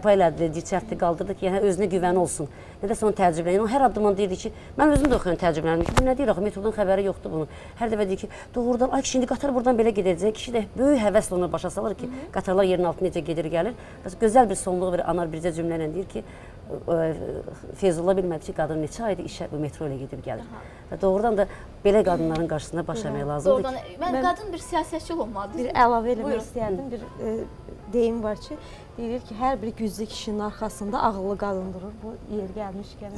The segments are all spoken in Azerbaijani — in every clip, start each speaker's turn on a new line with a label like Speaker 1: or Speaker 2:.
Speaker 1: Elədi, cəhddə qaldırdı ki, yəni özünə güvəni olsun. Nə də son təcrübələyən. O hər addımdan deyirdi ki, mən özüm də oxuyan təcrübələndim ki, bu nə deyir axı, metodun xəbəri yoxdur bunun. Hər dəfə deyir ki, doğrudan, ay kişi, indi qatar buradan belə gedəcək. Kişi də böyük həvəslə onu başa salır ki, qatarlar yerin altına necə gedir, gəlir. Gözəl bir sonluğu verir, anar bircə cümlə ilə deyir ki, Feyzullah bilmədi ki, qadın neçə aydır işə bu metro ilə gedib gəlir. Və doğrudan da belə qadınların qarşısında baş əymək lazımdır ki...
Speaker 2: Mən qadın bir siyasətçi olmalıdır.
Speaker 3: Bir əlavə eləmək istəyərdim, bir deyim var ki, deyilir ki, hər bir güclü kişinin arxasında ağıllı qadın durur. Bu yer gəlmişkən.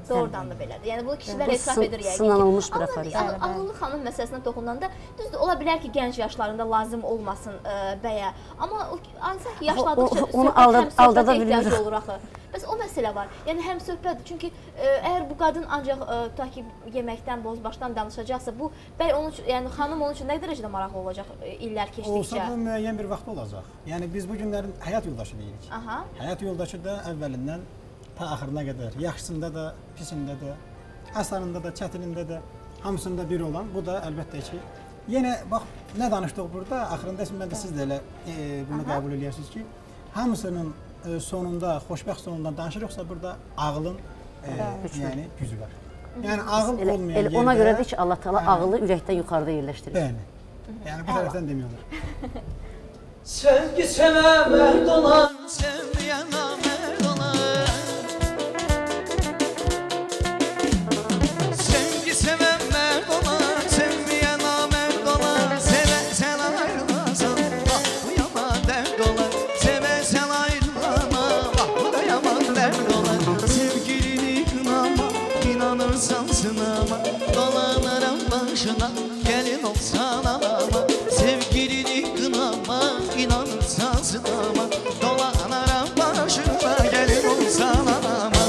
Speaker 2: Doğrudan da belədir. Yəni bu kişilər etiraf edir yəqin ki.
Speaker 1: Sınanılmış bir aforizm.
Speaker 2: Amma ağıllı xanım məsələsinə toxunanda düzdür, ola bilər ki, gənc yaşlarında lazım olmasın bəyə. Amma ancaq ki, yaşladıqca söhbət ehtiyacı olur axı. Bəs o məsələ var. Yəni həm söhbətdir. Çünki əgər bu qadın ancaq ta ki yeməkdən, bozbaşdan danışacaqsa, bu bəy onun üçün, yəni xanım onun üçün nə dərəcədə maraqlı olacaq illər keçdikcə?
Speaker 4: Olsa bu müəyyən bir vaxt olacaq. Yəni biz bu günlərin həyat yoldaşı deyirik. Həyat yoldaşı da əvvəlindən ta axırına qədər, yaxşısında da, pisində də, asanında da, çətinində də, hamısında bir olan, bu da əlbəttə ki, yenə bax, nə danışdıq burada, axırında mən də siz də elə bunu qəbul edirsiniz ki, hamısının sonunda, xoşbəxt sonundan danışırıqsa, burada ağılın yəni gücü var. Yəni ağıl olmayan yerdə...
Speaker 1: Ona görədir ki, Allah Teala ağılı ürəkdən yuxarıda yerləşdirir.
Speaker 4: Bəli. Yəni bu tərəfdən demiyorlar.
Speaker 5: Sevgi sevə mərd olan, sevməyənə mərd olan. Sevgi sevə mərd olan, sevməyənə mərd olan. Sevəsən ayrılasan, bax bu yaman dərd olan. Sevəsən ayrılama, bax bu da yaman dərd olan. Sevgilini qınama, inanırsan sınama. Dolanaram başına, gəlin olsan anama. Sevgilini qınama, inanırsan sınama. Dolanaram başına, gəlin olsan anama.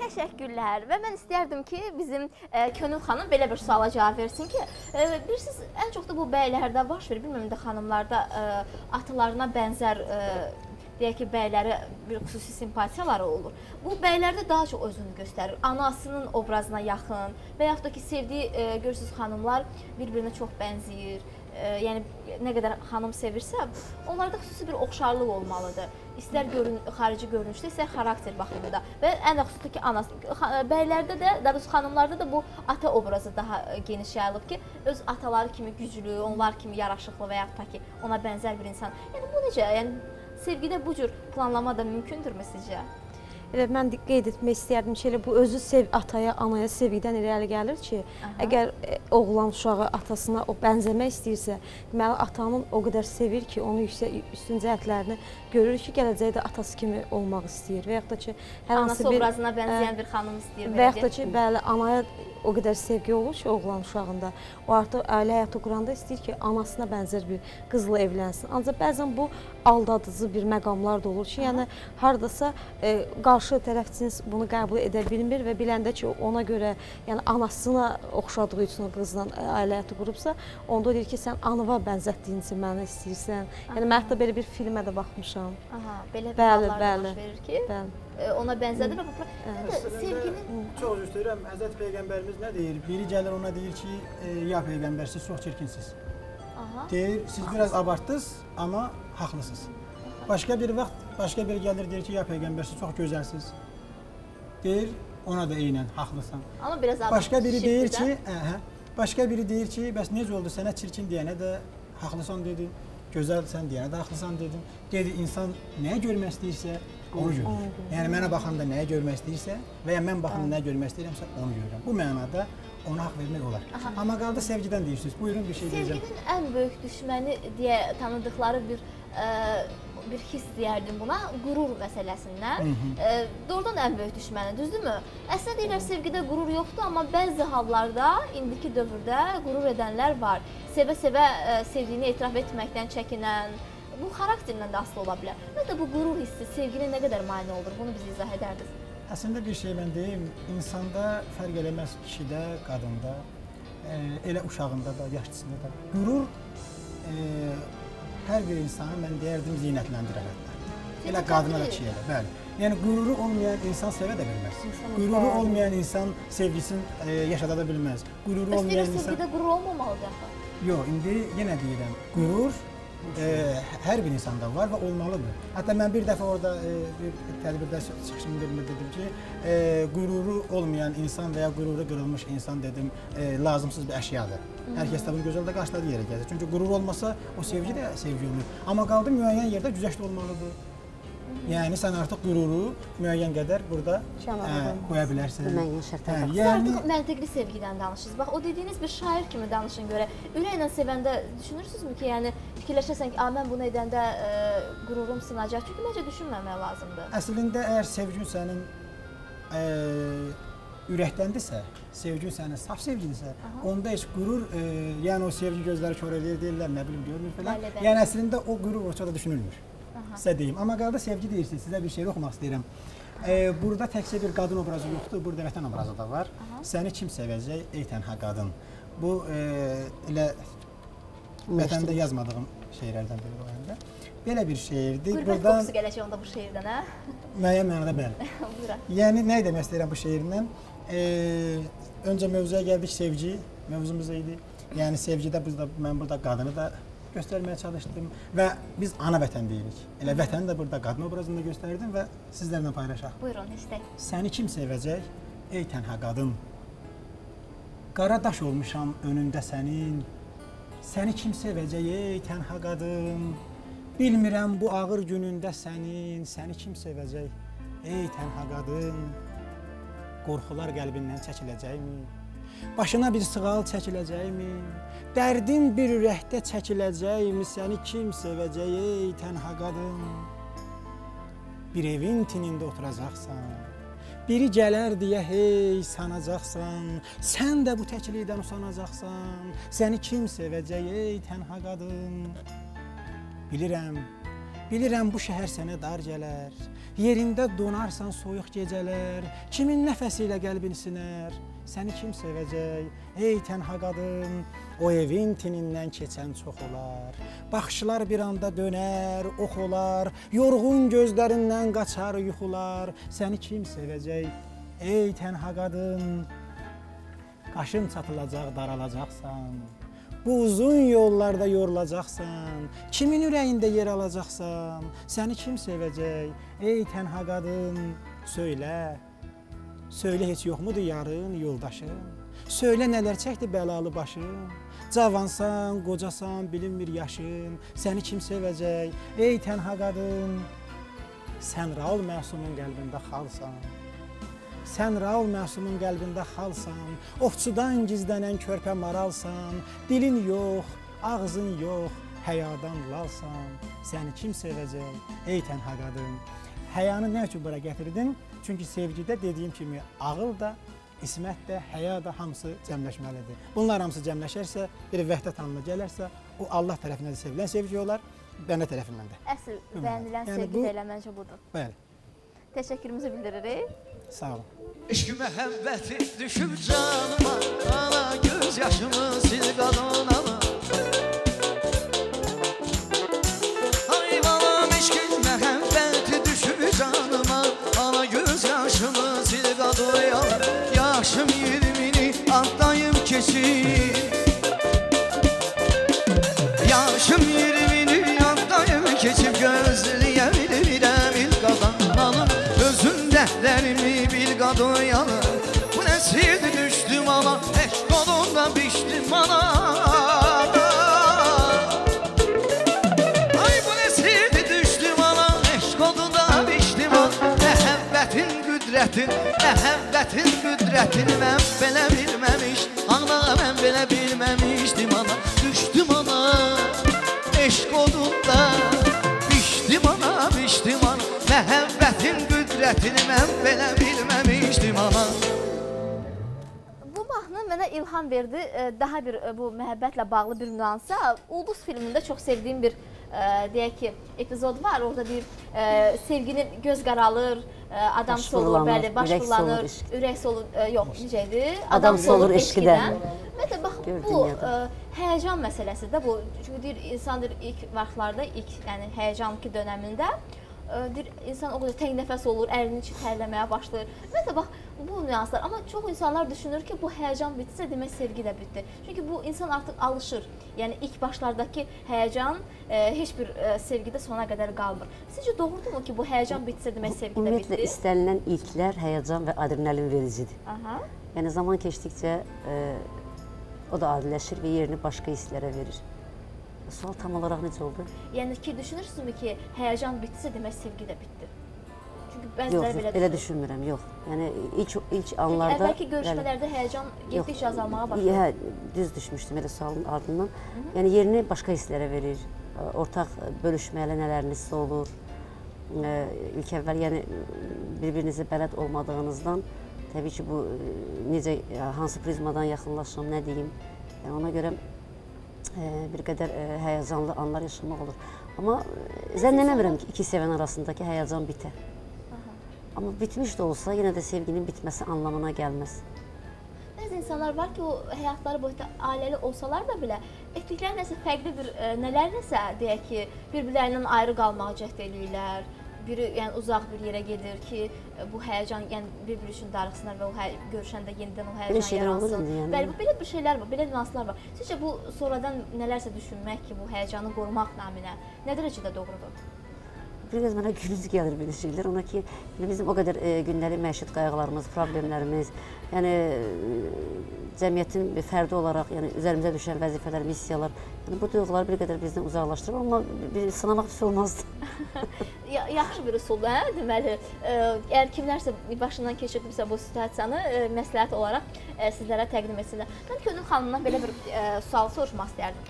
Speaker 2: Təşəkkürlər və mən istəyərdim ki, bizim Könül xanım belə bir suala cavab versin ki, bilirsiniz, ən çox da bu bəylərdə baş verir, bilməm də xanımlarda atalarına bənzər, deyək ki, bəyləri bir xüsusi simpatiyaları olur. Bu bəylərdə daha çox özünü göstərir, anasının obrazına yaxın və yaxud da ki, sevdiyi, görürsünüz, xanımlar bir-birinə çox bənzəyir. Yəni, nə qədər xanım sevirsə, onlarda xüsusi bir oxşarlıq olmalıdır. İstər xarici görünüşdə, istər xarakter baxımında və ən də xüsusi ki, bəylərdə də, daha doğrusu xanımlarda da bu ata obrazı daha geniş yayılıb ki, öz ataları kimi güclü, onlar kimi yaraşıqlı və yaxud da ki, ona bənzər bir insan. Yəni, bu necə? Yəni, sevgidə bu cür planlama da mümkündürmü sizcə?
Speaker 3: Elə mən qeyd etmək istəyərdim ki, elə bu özü ataya, anaya sevgidən irəli gəlir ki, əgər oğlan uşağı atasına bənzəmək istəyirsə, deməli, atanın o qədər sevir ki, onun üstün cəhətlərini görür ki, gələcəkdə atası kimi olmaq istəyir və yaxud da ki,
Speaker 2: anası obrazına bənzəyən bir xanım istəyir.
Speaker 3: Və yaxud da ki, bəli, anaya o qədər sevgi olur ki, oğlan uşağında, o artıq ailə həyatı quranda istəyir ki, anasına bənzər bir qızla evlənsin. Ancaq bəzən bu aldadıcı bir məqamlar da olur ki, yəni haradasa qarşı tərəfçiniz bunu qəbul edə bilmir və biləndə ki, ona görə, yəni anasına oxşadığı üçün o qızla ailə həyatı qurubsa, onda deyir ki, sən anıva bənzətdiyin üçün mənə istəyirsən. Yəni, mən hətta belə bir filmə də baxmışam.
Speaker 2: Belə hallar baş verir ki, ona bənzədir və
Speaker 4: sevginin... Çox üzr istəyirəm, Həzrət Peyğəmbərimiz nə deyir? Biri gəlir ona deyir ki, ya Peyğəmbər, siz çox çirkinsiniz. Deyir, siz biraz abartdınız, amma haqlısınız. Başqa bir vaxt, başqa biri gəlir, deyir ki, ya Peyğəmbər, siz çox gözəlsiniz. Deyir, ona da eynən, haqlısan.
Speaker 2: Amma biraz abartdı.
Speaker 4: Başqa biri deyir ki, bəs necə oldu sənə çirkin deyənə də haqlısan dedi, gözəlsən deyənə də haqlısan dedim. Dedi, insan nəyə görmək istəyirsə, onu görür. Yəni, mənə baxanda nəyə görmək istəyirsə və ya mən baxanda nəyə görmək istəyirəmsə, onu görürəm. Bu mənada ona haqq vermək olar. Amma qaldı sevgidən deyirsiniz. Buyurun, bir şey deyəcəm.
Speaker 2: Sevginin ən böyük düşməni deyə tanıdıqları bir hiss deyərdim buna, qürur məsələsindən. Doğrudan ən böyük düşməni, düzdürmü? Əslində deyirlər, sevgidə qürur yoxdur, amma bəzi hallarda, indiki dövrdə qürur edənlər var. Sevə-sevə sevdiyini etiraf etməkdən çəkinən, bu xarakterindən də asılı ola bilər. Məncə bu qürur hissi sevginin nə qədər mane olur, bunu bizə izah edərdiniz.
Speaker 4: Əslində bir şey mən deyim, insanda fərq eləməz kişidə, qadında, elə uşağında da, yaşlısında da. Qürur hər bir insanı, mən deyərdim, zinətləndirər hətta. Elə qadına da kişiyə də, bəli. Yəni, qüruru olmayan insan sevə də bilməz. Qüruru olmayan insan sevgisini yaşada da bilməz.
Speaker 2: Bəs sevgidə qürur olmamalıdır axı?
Speaker 4: Yox, indi yenə deyirəm, qürur hər bir insanda var və olmalıdır. Hətta mən bir dəfə orada bir tədbirdə çıxışımın birində dedim ki, qüruru olmayan insan və ya qüruru qırılmış insan dedim, lazımsız bir əşyadır. Hər kəs də bunu gözəldə qarşıladığı yerə gəlir. Çünki qürur olmasa o sevgi də sevgi olmur. Amma qaldı müəyyən yerdə güzəşt olmalıdır. Yəni sən artıq qüruru müəyyən qədər burada qoya bilərsən.
Speaker 1: Müəyyən şərtlər var.
Speaker 2: Siz artıq məntiqli sevgidən danışırsınız. Bax, o dediyiniz bir şair kimi danışın görə. Ürəklə sevəndə düşünürsünüzmü ki, yəni fikirləşəsən ki, mən bunu edəndə qürurum sınacaq? Çünki məncə düşünməmək lazımdır.
Speaker 4: Əslində, əgər sevgin sənin ürəkdəndirsə, sevgin sənin saf sevgindirsə, onda heç qürur, yəni o sevgi gözləri kör eləyir, deyirlər, nə bilim, görmür falan. Yəni əslində o qürur o da düşünülmür. Sizə deyim. Amma qaldı sevgi deyirsiniz, sizə bir şeir oxumaq istəyirəm. Burada təkcə bir qadın obrazı yoxdur, burada vətən obrazı da var. Səni kim sevəcək, ey tənha qadın. Bu, elə vətəndə yazmadığım şeirlərdən biri qoyanda. Belə bir şeirdir.
Speaker 2: Qürbət qoxusu gələcək onda bu şeirdən, hə?
Speaker 4: Müəyyən mənada bəli. Yəni, nə demək istəyirəm bu şeirindən? Öncə mövzuya gəldik, sevgi mövzumuz idi. Yəni, sevgidə mən burada qadını da göstərməyə çalışdım və biz ana vətən deyirik. Elə vətəni də burada qadın obrazında göstərdim və sizlərlə paylaşaq.
Speaker 2: Buyurun, istək.
Speaker 4: Səni kim sevəcək, ey tənha qadın? Qara daş olmuşam önündə sənin. Səni kim sevəcək, ey tənha qadın? Bilmirəm bu ağır günündə sənin. Səni kim sevəcək, ey tənha qadın? Qorxular qəlbindən çəkiləcəkmi? Başına bir sığal çəkiləcəkmi? Dərdin bir ürəkdə çəkiləcəkmi? Səni kim sevəcək, ey tənha qadın? Bir evin tinində oturacaqsan, biri gələr deyə hey sanacaqsan, sən də bu təklikdən usanacaqsan, səni kim sevəcək, ey tənha qadın? Bilirəm bu şəhər sənə dar gələr, yerində donarsan soyuq gecələr, kimin nəfəsi ilə qəlbin sinər, səni kim sevəcək, ey tənha qadın? O evin tinindən keçən çox olar, baxışlar bir anda dönər, ox olar, yorğun gözlərindən qaçar yuxular, səni kim sevəcək, ey tənha qadın? Qaşın çatılacaq, daralacaqsan, bu uzun yollarda yorulacaqsan, kimin ürəyində yer alacaqsan, səni kim sevəcək, ey tənha qadın? Söylə heç yoxmudur yarın yoldaşın? Söylə nələr çəkdi bəlalı başın? Cavansan, qocasan, bilinmir yaşın, səni kim sevəcək, ey tənha qadın? Sən Raul Məsumun qəlbində xalsan. Sən Raul Məsumun qəlbində xalsan, ovçudan gizlənən körpə maralsan, dilin yox, ağzın yox, həyadan lalsan, səni kim sevəcək, ey tənha qadın? Həyanı nə üçün bura gətirdim? Çünki sevgidə dediyim kimi ağıl da, İsmət də, həya da hamısı cəmləşməlidir. Bunlar hamısı cəmləşərsə, bir vəhdət anına gələrsə, o Allah tərəfindən sevilən sevgi olar, bənə tərəfindən də.
Speaker 2: Əsl bəyənilən sevgi də elə məncə budur.
Speaker 4: Bəli.
Speaker 2: Təşəkkürümüzü bildiririk.
Speaker 4: Sağ olun.
Speaker 5: İşq məhəbbəti düşüb canıma, ana göz yaşımı sil qadınama. Ay balam, işq məhəbbəti düşüb canıma, ana göz yaşımı sil qadınama. Yaşım 20'ni atlayıp keçir, yaşım 20'ni atlayıp keçip gözleyebilirim il qadınalım, özüm dərdlərimi bil qadınalım. Bu nəsirdi düşdüm ana, eşq olunda biçdim ana. Ay bu nəsirdi düşdüm ana, eşq olunda biçdim ana. Məhəbbətin qüdrətini mən belə bilməmişdim, ana mən belə bilməmişdim ana. Düşdüm ana, eşq odunda biçdim ana, məhəbbətin qüdrətini mən belə bilməmişdim ana.
Speaker 2: Bu mahnı mənə ilham verdi, daha bir bu məhəbbətlə bağlı bir nüansa. Ulduz filmində çox sevdiyim bir deyək ki, epizod var. Orada deyir, sevgini göz qaralır, adam solur, bəli, baş fırlanır, ürək solur, yox, necədir?
Speaker 1: Adam solur eşqidən.
Speaker 2: Məsələn, bax, bu həyəcan məsələsidir də bu. Çünki deyir, insan ilk vaxtlarda, ilk yəni həyəcanlı dönəmində insan o qədər tək nəfəs olur, əlinin içi tərləməyə başlayır. Ümumiyyətlə bax bu nüanslar, amma çox insanlar düşünür ki, bu həyəcan bitsə demək sevgi də bitdi. Çünki bu insan artıq alışır. Yəni ilk başlardakı həyəcan heç bir sevgidə sona qədər qalmır. Sizcə doğrudumu ki, bu həyəcan bitsə demək sevgi də bitdi?
Speaker 1: Ümumiyyətlə istənilən ilklər həyəcan və adrenalin vericidir.
Speaker 2: Aha.
Speaker 1: Yəni zaman keçdikcə o da adiləşir və yerini başqa hisslərə verir. Sual tam olaraq necə oldu?
Speaker 2: Yəni ki, düşünürsünüzmü ki, həyəcan bitsə demək sevgi də bitdi? Çünki
Speaker 1: Yox,
Speaker 2: bəziləri belə
Speaker 1: elə düşünmürəm, yox. Yəni ilk anlarda...
Speaker 2: Əvvəlki görüşmələrdə həyəcan getdikcə azalmağa başladı.
Speaker 1: Hə, düz düşmüşdüm elə sualın ardından. Yəni yerini başqa hisslərə verir. Ortaq bölüşməli nələrin hissi olur. İlk əvvəl yəni bir-birinizə bələd olmadığınızdan təbii ki, bu necə, hansı prizmadan yaxınlaşım, nə deyim. Yəni ona görə bir qədər həyəcanlı anlar yaşamaq olur. Amma zənn eləmirəm ki, iki sevən arasındakı həyəcan bitər. Amma bitmiş də olsa, yenə də sevginin bitməsi anlamına gəlməz.
Speaker 2: Bəzi insanlar var ki, o həyatları boyunca ailəli olsalar da belə, etdikləri nəsə fərqli bir, nələr nəsə, deyək ki, bir-birlərindən ayrı qalmağa cəhd eləyirlər. Biri yəni uzaq bir yerə gedir ki, bu həyəcan yəni bir-biri üçün darıxsınlar və o görüşəndə yenidən o həyəcan yaransın. Bəli, bu belə bir şeylər var, belə nüanslar var. Sizcə bu sonradan nələrsə düşünmək ki, bu həyəcanı qorumaq naminə nə dərəcədə doğrudur?
Speaker 1: Biraz mənə gülünc gəlir belə şeylər. Ona ki, bizim o qədər gündəlik məişət qayğılarımız, problemlərimiz, yəni cəmiyyətin fərdi olaraq, yəni üzərimizə düşən vəzifələr, missiyalar, yəni bu duyğuları bir qədər bizdən uzaqlaşdırır, amma sınamaq pis olmazdı.
Speaker 2: Yaxşı bir üsuldur, hə? Deməli, əgər kimlərsə başından keçirdibsə bu situasiyanı məsləhət olaraq sizlərə təqdim etsinlər. Mən Könül xanımdan belə bir sual soruşmaq istərdim.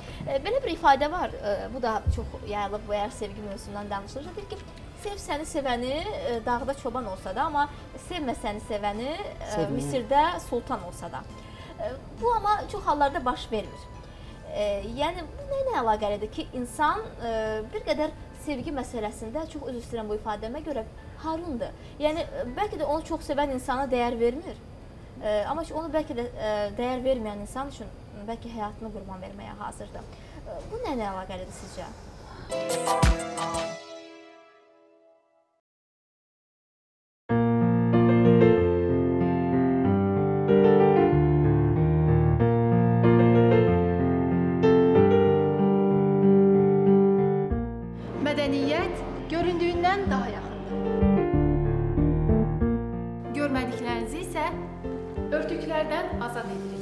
Speaker 2: Belə bir ifadə var, bu da çox yayılıb, bu əgər sevgi mövzusundan danışılırsa, deyir ki, sev səni sevəni dağda çoban olsa da, amma sevmə səni sevəni Misirdə sultan olsa da. Bu amma çox hallarda baş vermir. Yəni, bu nə ilə əlaqəlidir ki, insan bir qədər sevgi məsələsində, çox üzr istəyirəm bu ifadəmə görə, harundur. Yəni, bəlkə də onu çox sevən insana dəyər vermir. Amma onu bəlkə də dəyər verməyən insan üçün bəlkə həyatını qurban verməyə hazırdır. Bu nə ilə əlaqəlidir sizcə?
Speaker 6: Mədəniyyət göründüyündən daha yaxındır. Görmədiklərinizi isə örtüklərdən azad edirik.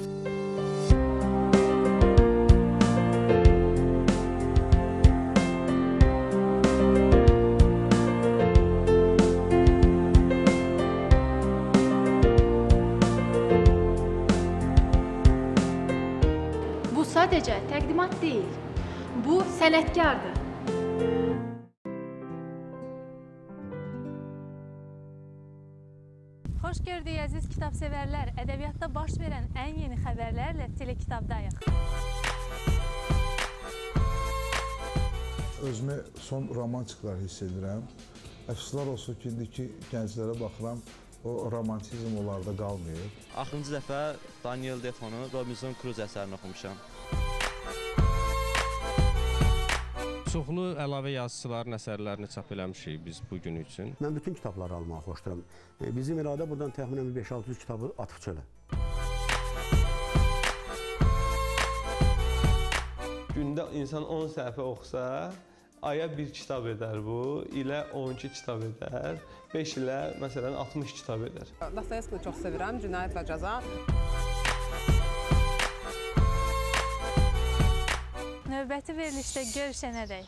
Speaker 6: Bu sadəcə təqdimat deyil. Bu sənətkardır.
Speaker 7: Xoş gördük əziz kitabsevərlər. Ədəbiyyatda baş verən ən yeni xəbərlərlə Telekitabdayıq.
Speaker 8: Özümü son romantiklər hiss edirəm. Əfsuslar olsun ki, indiki gənclərə baxıram, o romantizm onlarda qalmayıb.
Speaker 9: Axırıncı dəfə Daniel Defoe'nun Robinson Crusoe əsərini oxumuşam.
Speaker 10: Çoxlu əlavə yazıçıların əsərlərini çap eləmişik biz bugün üçün.
Speaker 11: Mən bütün kitabları almağı xoşlayıram. Bizim iradə buradan təxminən 5-600 kitabı atıb çölə.
Speaker 12: Gündə insan 10 səhifə oxusa, aya bir kitab edər bu, ilə 12 kitab edər, 5 ilə məsələn 60 kitab edər.
Speaker 13: Dostoyevskini çox sevirəm, Cinayət və Cəza.
Speaker 7: Növbəti verilişdə görüşənədək.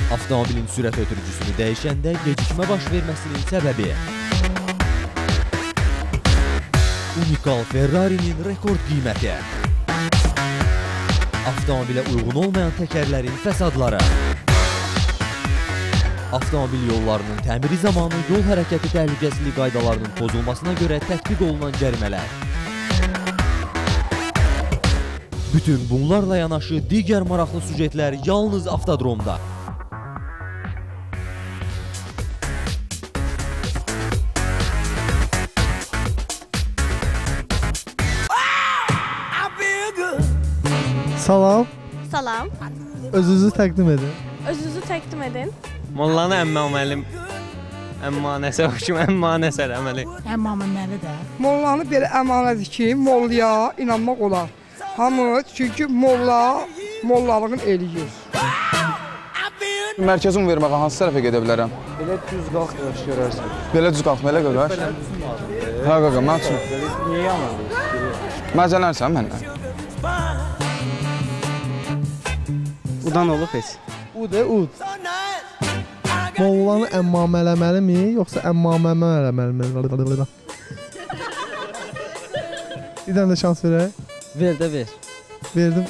Speaker 14: Avtomobilin sürət ötürücüsünü dəyişəndə gecikmə baş verməsinin səbəbi unikal Ferrari'nin rekord qiyməti, avtomobilə uyğun olmayan təkərlərin fəsadları, avtomobil yollarının təmiri zamanı yol hərəkəti təhlükəsizlik qaydalarının pozulmasına görə tətbiq olunan cərimələr. Bütün bunlarla yanaşı digər maraqlı süjetlər yalnız Avtodromda.
Speaker 15: Salam.
Speaker 16: Salam.
Speaker 15: Özünüzü təqdim edin.
Speaker 16: Özünüzü təqdim edin.
Speaker 17: Mollanı əmməməlim. Əmmanəsə oxşum, əmmanəsə əməli.
Speaker 18: Əmmanəlidir. Mollanı belə əmanədir ki, mollaya inanmaq olar. Hamı çünki mollalığın eləyir.
Speaker 19: Mərkəzin verməyə hansı tərəfə gedə bilərəm?
Speaker 15: Belə düz qalx görərsən.
Speaker 19: Belə düz qalx, belə qaqaş? Hə qaqa, mən üçün.
Speaker 15: Niyə yaman?
Speaker 19: Məzələnsən məndən.
Speaker 17: Udan olub heç?
Speaker 15: Ud, ud. Mollanı əmmamələməlimi, yoxsa əmmaməmələməlimi? Bir dənə də şans verək.
Speaker 17: Ver də ver.
Speaker 15: Verdim.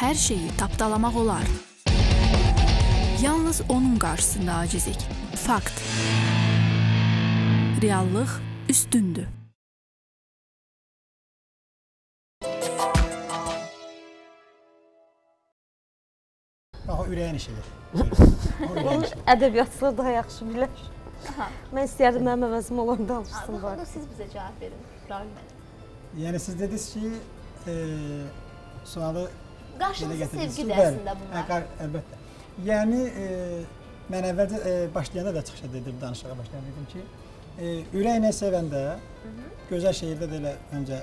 Speaker 20: Hər şeyi tapdalamaq olar. Yalnız onun qarşısında acizik. Fakt. Reallıq üstündür.
Speaker 4: O ürəyin işidir.
Speaker 3: Ədəbiyyatçılar daha yaxşı bilər. Mən istəyərdim mənim əvəzim olan danışsın.
Speaker 2: Siz bizə cavab verin, Rahim müəllim.
Speaker 4: Yəni siz dediniz ki, sualı
Speaker 2: qarşılıqlı sevgidir əslində bunlar.
Speaker 4: Əlbəttə. Yəni mən əvvəlcə başlayanda da çıxış edirdim, danışığa başlayanda dedim ki, ürəklə sevəndə gözəl şeirdə də elə öncə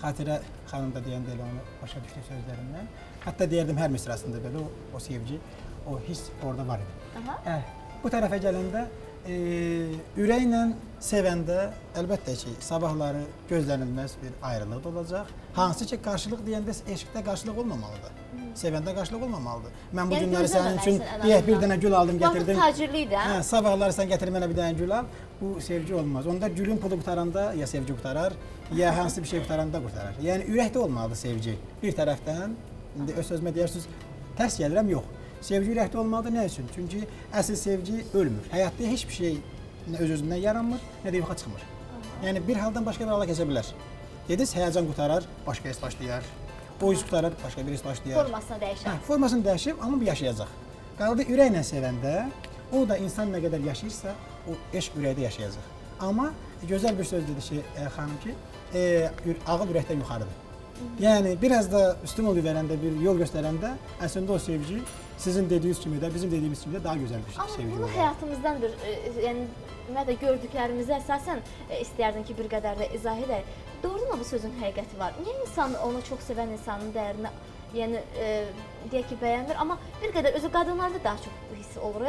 Speaker 4: Xatirə xanım da deyəndə elə onu başa düşdü sözlərindən. Hətta deyərdim hər misrasında belə o sevgi, o hiss orada var idi. Bu tərəfə gələndə ürəklə sevəndə əlbəttə ki, sabahları gözlənilməz bir ayrılıq da olacaq. Hansı ki, qarşılıq deyəndə eşqdə qarşılıq olmamalıdır. Sevəndə qarşılıq olmamalıdır. Mən bu günləri sənin üçün bir dənə gül aldım, gətirdim.
Speaker 2: Vaxt tacirlikdə.
Speaker 4: Sabahları sən gətir mənə bir dənə gül al. Bu sevgi olmaz. Onda gülün pulu qutaranda ya sevgi qutarar, ya hansı bir şey qutaranda qutarar. Yəni ürəkdə olmalıdır sevgi. Bir tərəfdən, indi öz sözümə deyirsiniz, tərs gəlirəm, yox. Sevgi ürəkdə olmalıdır, nə üçün? Çünki əsl sevgi ölmür. Həyatda heç bir şey nə öz-özündən yaranmır, nə də yoxa çıxmır. Yəni bir haldan başqa bir hala keçə bilər. Dediniz, həyəcan qutarar, başqa his başlayar. O his qutarar, başqa bir his başlayar.
Speaker 2: Formasını dəyişir.
Speaker 4: Formasını dəyişib, amma bu yaşayacaq. Qaldı ürəklə sevəndə, o da insan nə qədər yaşayırsa, o eşq ürəkdə yaşayacaq. Amma gözəl bir söz dedi ki, xanım ki, ağıl ürəkdən yuxarıdır. Yəni biraz da stimul verəndə, bir yol göstərəndə əslində o sevgi sizin dediyiniz kimi də, bizim dediyimiz kimi də daha gözəl bir sevgi olur.
Speaker 2: Amma bunu həyatımızdan bir, yəni ümumiyyətlə gördüklərimizi əsasən istəyərdim ki, bir qədər də izah edək. Doğrudanmı bu sözün həqiqəti var? Niyə insan onu çox sevən insanın dəyərini, yəni deyək ki, bəyənmir, amma bir qədər özü qadınlarda daha çox hiss olur.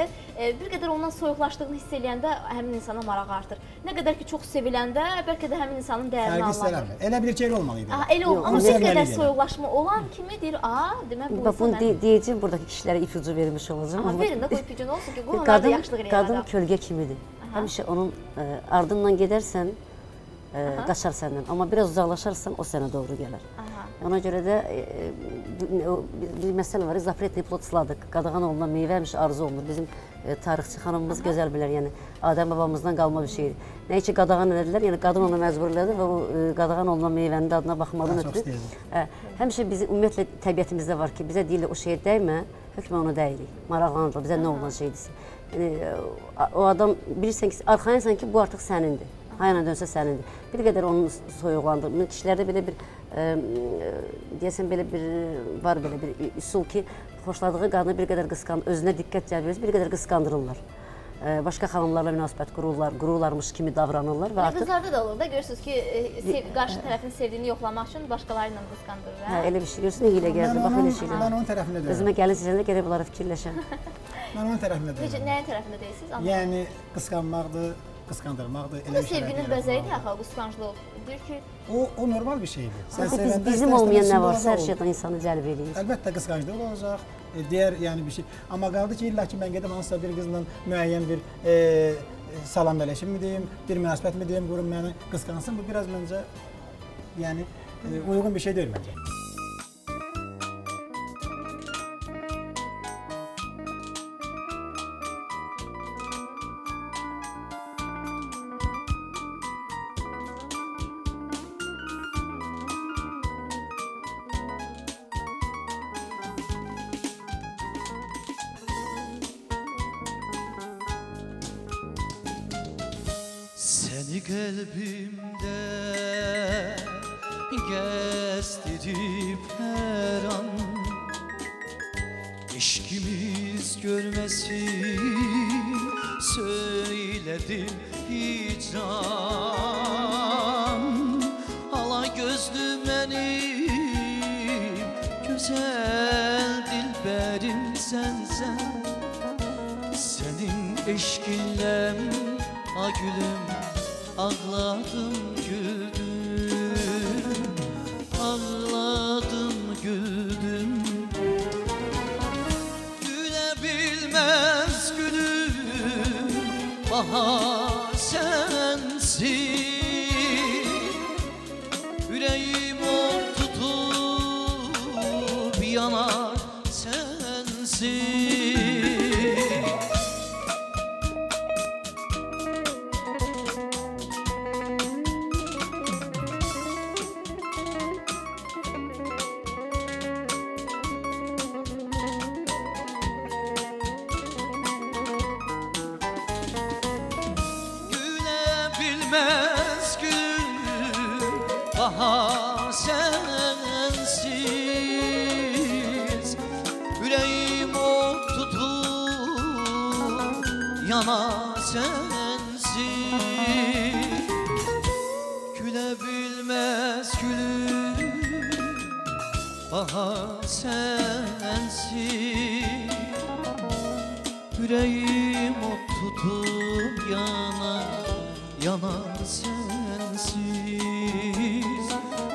Speaker 2: Bir qədər ondan soyuqlaşdığını hiss eləyəndə həmin insana maraq artır. Nə qədər ki, çox seviləndə bəlkə də həmin insanın dəyərini anlamır.
Speaker 4: Elə bir şey olmalıydı.
Speaker 2: Elə olmalı. Amma bir qədər soyuqlaşma olan kimi deyir, demək bu
Speaker 1: insan mən... Deyəcəm, buradakı kişilərə ipucu vermiş olacaq.
Speaker 2: Verin də bu ipucu nə olsun ki, bu onlar da yaxşılıq eləyər.
Speaker 1: Qadın kölgə kimidir. Həmişə onun ardından gedərsən, qaçar səndən. Amma biraz uzaqlaşarsan, o sənə doğru gələr. Ona görə də bir məsələ var, zapretli plod sladıq. Qadağan olunan meyvə həmişə arzu olunur. Bizim tarixçi xanımımız gözəl bilər, yəni Adəm babamızdan qalma bir şeydir. Nə ki, qadağan elədilər, yəni qadın ona məcbur elədi və o qadağan olunan meyvənin dadına baxmadan ötürü. Həmişə bizim ümumiyyətlə təbiətimizdə var ki, bizə deyilir o şeyə dəymə, hökmən ona dəyirik. Maraqlanırlar, bizə nə olan şeydirsə. O adam bilirsən ki, arxayınsan ki, bu artıq sənindir. Hayla dönsə sənindir. Bir qədər onu soyuqlandırır. Kişilərdə belə bir, deyəsən belə bir, var belə bir üsul ki, xoşladığı qadını bir qədər özünə diqqət cəlb edir, bir qədər qısqandırırlar. Başqa xanımlarla münasibət qururlarmış kimi davranırlar.
Speaker 2: Qızlarda da olur da, görürsünüz ki, qarşı tərəfin sevdiyini yoxlamaq üçün başqaları ilə qısqandırır.
Speaker 1: Elə bir şey görürsən, hilə gəldi, bax elə şeylər.
Speaker 4: Mən onun tərəfində deyirəm.
Speaker 1: Özümə gəlin sizə də gərək bunları fikirləşəm.
Speaker 4: Mən onun tərəfində deyirəm.
Speaker 2: Nəyin tərəfində deyirsiniz?
Speaker 4: Yəni, qısqanmaqdır, qısqandırmaqdır.
Speaker 2: Bu sevginin bəzəyidir axı, qısqanclıq.
Speaker 4: O normal bir şeydir.
Speaker 1: Bizim olmayan nə varsa, hər şeydən insanı cəlb edir.
Speaker 4: Əlbəttə, qısqanclıq olacaq. Digər yəni bir şey. Amma qaldı ki, illa ki, mən gedib hansısa bir qızla müəyyən bir salam bələşim mi deyim, bir münasibət mi deyim, qurum məni qısqansın. Bu biraz məncə yəni uyğun bir şey deyil məncə.
Speaker 5: Seni qəlbimdə gəzdirib hər an eşkimiz görməsin söylədim hicran ala gözlü mənim gözəl dilbərim sənsən sənin eşkinləm a gülüm ağladım güldüm ağladım güldüm gülə bilməz gülüm bahar sensin yüreğim ol tutup yanar sensin. Bahar sensiz yüreğim ol tutup yanar sensiz güle bilmez gülüm bahar sensiz yüreğim ol tutup yanar sensiz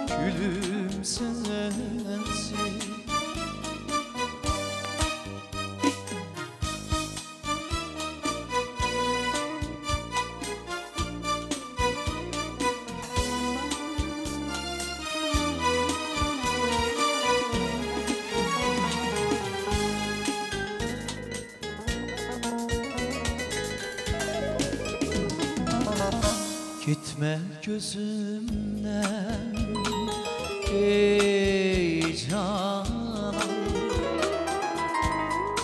Speaker 5: gülüm sensin. Gitme gözümden ey canan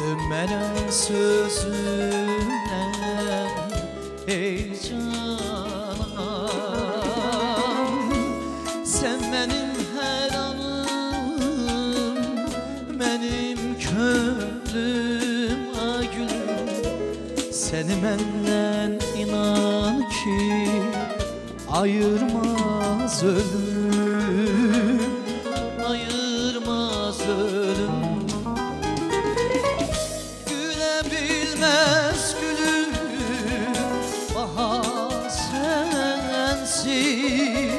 Speaker 5: dönmeden sözümden ey canan sen benim her anım benim könlüm a gülüm seni benden inan ki ayırmaz ölüm ayırmaz ölüm gülebilmez gülüm bahar sensin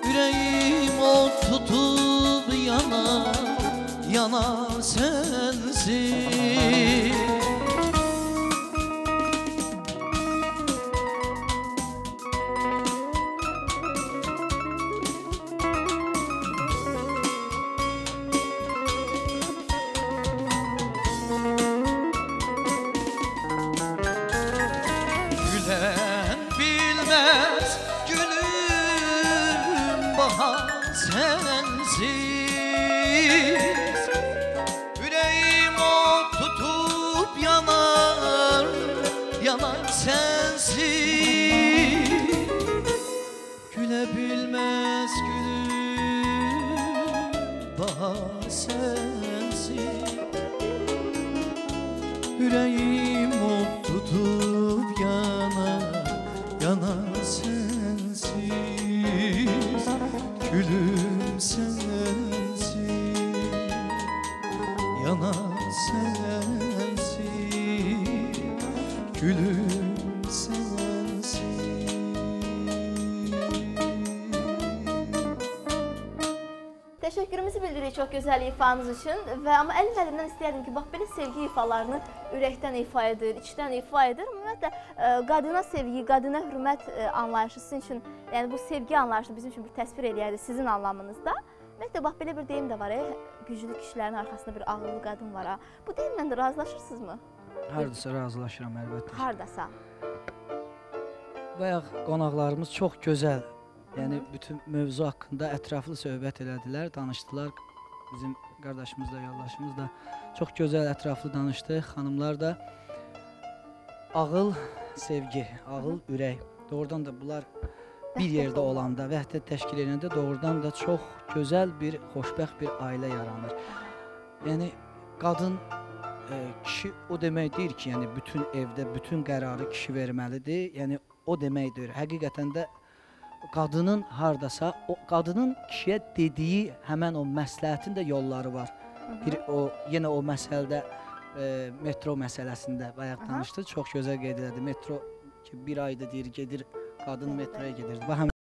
Speaker 5: yüreğim ol tutup yanar sensin. Sensiz yüreğim o tutup yanar sensiz bilmez gülüm daha sensin. Yüreğim ot tutup yana yana sensiz, gülüm sensiz, yana sensiz, gülüm sensiz.
Speaker 2: Təşəkkürümüzü bildiririk çox gözəl ifanız üçün və amma əvvəlindən istəyərdim ki, bax belə sevgi ifalarını ürəkdən ifa edir, içdən ifa edir. Ümumiyyətlə qadına sevgi, qadına hörmət anlayışı sizin üçün, yəni bu sevgi anlayışını bizim üçün bir təsvir eləyərdi sizin anlamınızda. Ümumiyyətlə bax belə bir deyim də var, güclü kişilərin arxasında bir ağıllı qadın var. Bu deyimlə də razılaşırsınızmı?
Speaker 21: Hardasa razılaşıram əlbəttə.
Speaker 2: Hardasa?
Speaker 21: Bayaq qonaqlarımız çox gözəl, yəni bütün mövzu haqqında ətraflı söhbət elədilər, danışdılar. Bizim qardaşımız da, yoldaşımız da çox gözəl, ətraflı danışdı. Xanımlar da ağıl, sevgi, ağıl, ürək. Doğrudan da bunlar bir yerdə olanda, vəhdət təşkil edəndə doğrudan da çox gözəl bir, xoşbəxt bir ailə yaranır. Yəni qadın, kişi o demək deyir ki, yəni bütün evdə bütün qərarı kişi verməlidir. Yəni o demək deyir. Həqiqətən də qadının hardasa, o qadının kişiyə dediyi həmən o məsləhətin də yolları var. Bir o yenə o məsələdə metro məsələsində bayaq danışdı. Çox gözəl qeyd elədi. Metro ki, bir ayda deyir gedir, qadın metroya gedir.